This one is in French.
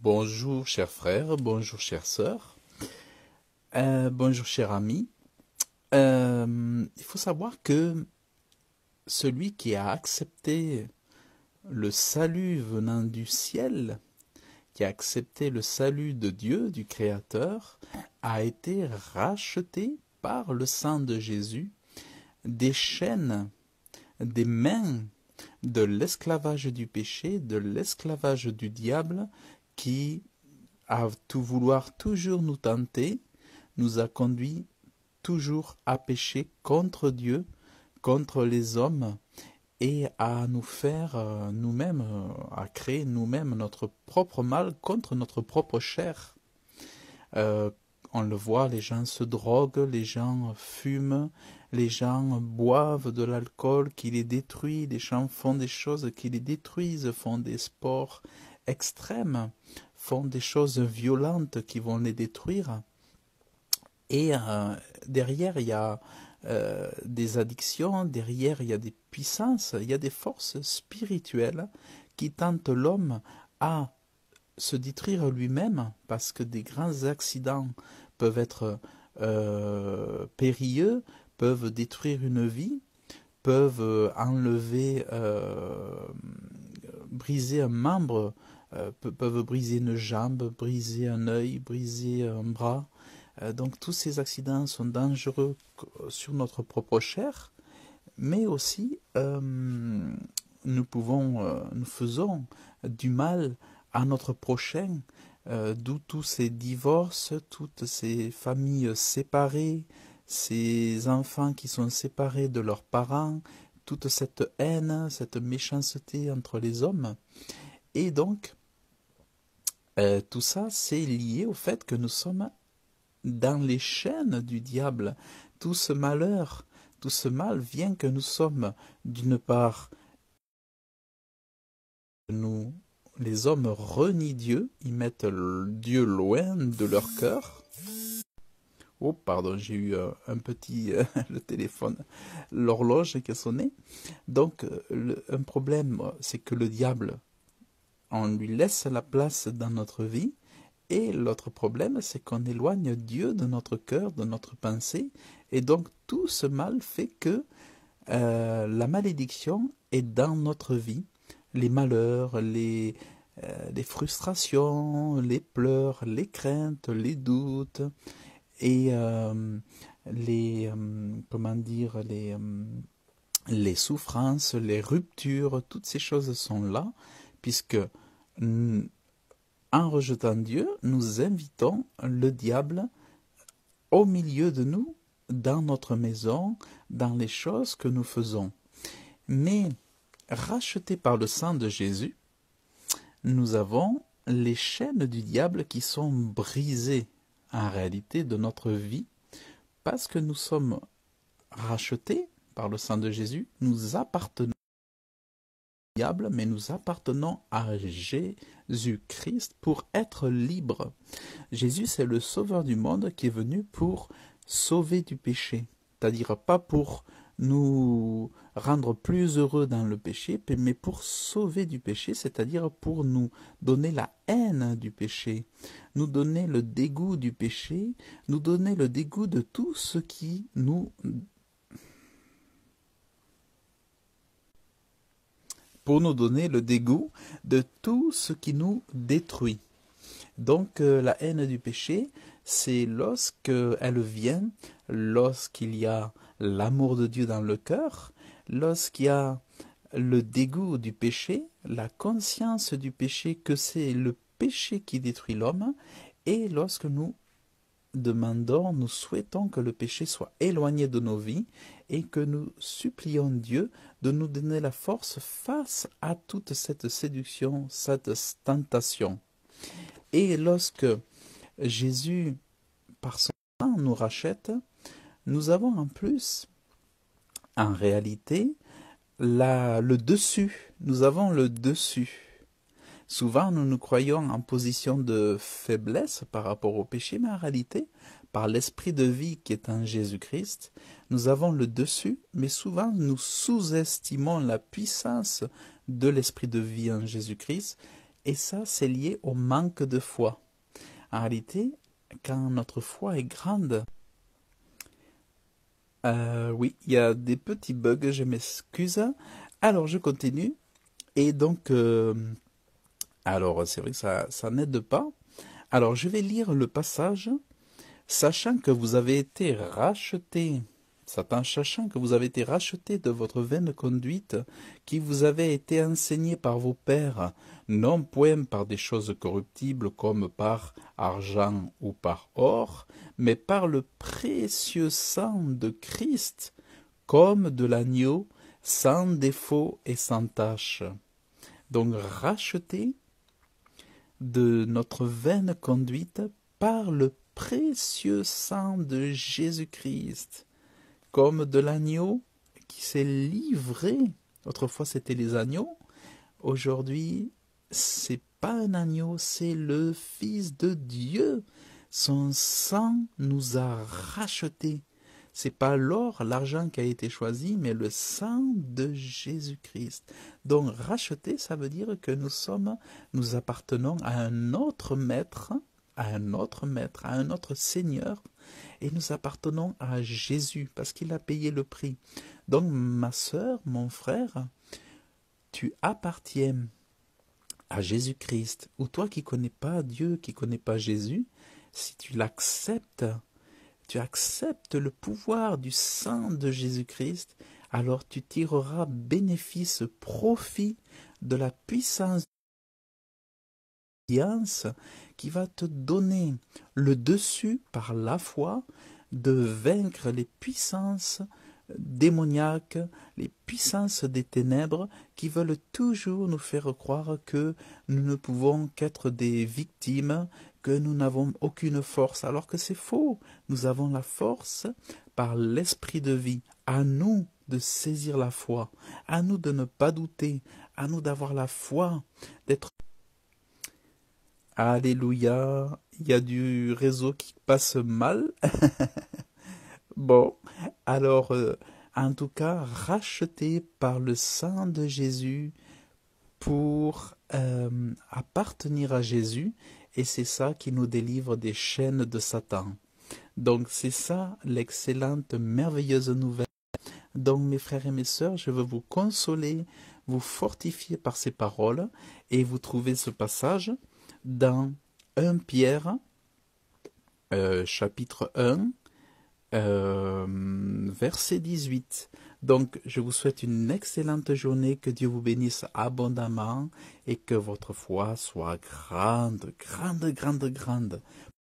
Bonjour chers frères, bonjour chères sœurs, bonjour chers amis. Il faut savoir que celui qui a accepté le salut venant du ciel, qui a accepté le salut de Dieu, du Créateur, a été racheté par le sang de Jésus des chaînes, des mains de l'esclavage du péché, de l'esclavage du diable qui, à tout vouloir toujours nous tenter, nous a conduits toujours à pécher contre Dieu, contre les hommes, et à nous faire nous-mêmes, à créer nous-mêmes notre propre mal contre notre propre chair. Euh, on le voit, les gens se droguent, les gens fument, les gens boivent de l'alcool qui les détruit, les gens font des choses qui les détruisent, font des sports extrêmes, font des choses violentes qui vont les détruire. Et derrière, il y a des addictions, derrière, il y a des puissances, il y a des forces spirituelles qui tentent l'homme à se détruire lui-même, parce que des grands accidents peuvent être périlleux, peuvent détruire une vie, peuvent enlever, briser un membre, peuvent briser une jambe, briser un œil, briser un bras. Donc tous ces accidents sont dangereux sur notre propre chair, mais aussi nous faisons du mal à notre prochain, d'où tous ces divorces, toutes ces familles séparées, ces enfants qui sont séparés de leurs parents, toute cette haine, cette méchanceté entre les hommes. Et donc, tout ça, c'est lié au fait que nous sommes dans les chaînes du diable. Tout ce malheur, tout ce mal vient que nous sommes, d'une part, nous, les hommes renient Dieu, ils mettent Dieu loin de leur cœur. Oh, pardon, j'ai eu un petit, le téléphone, l'horloge qui a sonné. Donc, un problème, c'est que le diable, on lui laisse la place dans notre vie. Et l'autre problème, c'est qu'on éloigne Dieu de notre cœur, de notre pensée. Et donc, tout ce mal fait que la malédiction est dans notre vie. Les malheurs, les frustrations, les pleurs, les craintes, les doutes et comment dire, les souffrances, les ruptures, toutes ces choses sont là, puisque en rejetant Dieu, nous invitons le diable au milieu de nous, dans notre maison, dans les choses que nous faisons. Mais rachetés par le sang de Jésus, nous avons les chaînes du diable qui sont brisées en réalité de notre vie, parce que nous sommes rachetés par le sang de Jésus, nous appartenons au diable, mais nous appartenons à Jésus-Christ pour être libres. Jésus, c'est le sauveur du monde qui est venu pour sauver du péché, c'est-à-dire pas pour nous rendre plus heureux dans le péché, mais pour sauver du péché, c'est-à-dire pour nous donner la haine du péché, nous donner le dégoût du péché, nous donner le dégoût de tout ce qui nous... pour nous donner le dégoût de tout ce qui nous détruit. Donc la haine du péché, c'est lorsqu'elle vient, lorsqu'il y a l'amour de Dieu dans le cœur, lorsqu'il y a le dégoût du péché, la conscience du péché que c'est le péché qui détruit l'homme, et lorsque nous demandons, nous souhaitons que le péché soit éloigné de nos vies et que nous supplions Dieu de nous donner la force face à toute cette séduction, cette tentation. Et lorsque Jésus, par son sang, nous rachète, nous avons en plus, en réalité, le dessus. Nous avons le dessus. Souvent, nous nous croyons en position de faiblesse par rapport au péché, mais en réalité, par l'esprit de vie qui est en Jésus-Christ, nous avons le dessus, mais souvent nous sous-estimons la puissance de l'esprit de vie en Jésus-Christ, Et ça, c'est lié au manque de foi. En réalité, quand notre foi est grande, oui, il y a des petits bugs, je m'excuse. Alors, je continue. Et donc, alors, c'est vrai que ça n'aide pas. Alors, je vais lire le passage. Sachant que vous avez été rachetés, sachant que vous avez été rachetés de votre vaine conduite, qui vous avait été enseignée par vos pères, non point par des choses corruptibles comme par argent ou par or, mais par le précieux sang de Christ, comme de l'agneau, sans défaut et sans tache. Donc rachetés de notre vaine conduite par le précieux sang de Jésus-Christ, comme de l'agneau qui s'est livré. Autrefois, c'était les agneaux. Aujourd'hui, c'est pas un agneau, c'est le Fils de Dieu. Son sang nous a rachetés. C'est pas l'or, l'argent qui a été choisi, mais le sang de Jésus-Christ. Donc, racheter, ça veut dire que nous appartenons à un autre maître, à un autre Seigneur, et nous appartenons à Jésus, parce qu'il a payé le prix. Donc, ma sœur, mon frère, tu appartiens à Jésus-Christ, ou toi qui connais pas Dieu, qui connais pas Jésus, si tu l'acceptes, tu acceptes le pouvoir du sang de Jésus-Christ, alors tu tireras bénéfice, profit de la puissance qui va te donner le dessus par la foi de vaincre les puissances démoniaques, les puissances des ténèbres qui veulent toujours nous faire croire que nous ne pouvons qu'être des victimes, que nous n'avons aucune force, alors que c'est faux. Nous avons la force par l'esprit de vie. À nous de saisir la foi, à nous de ne pas douter, à nous d'avoir la foi, d'être... Alléluia, il y a du réseau qui passe mal. Bon, alors, en tout cas, racheté par le sang de Jésus pour appartenir à Jésus, et c'est ça qui nous délivre des chaînes de Satan. Donc, c'est ça l'excellente, merveilleuse nouvelle. Donc, mes frères et mes sœurs, je veux vous consoler, vous fortifier par ces paroles, et vous trouvez ce passage dans 1 Pierre, chapitre 1, verset 18. Donc, je vous souhaite une excellente journée, que Dieu vous bénisse abondamment et que votre foi soit grande, grande, grande, grande.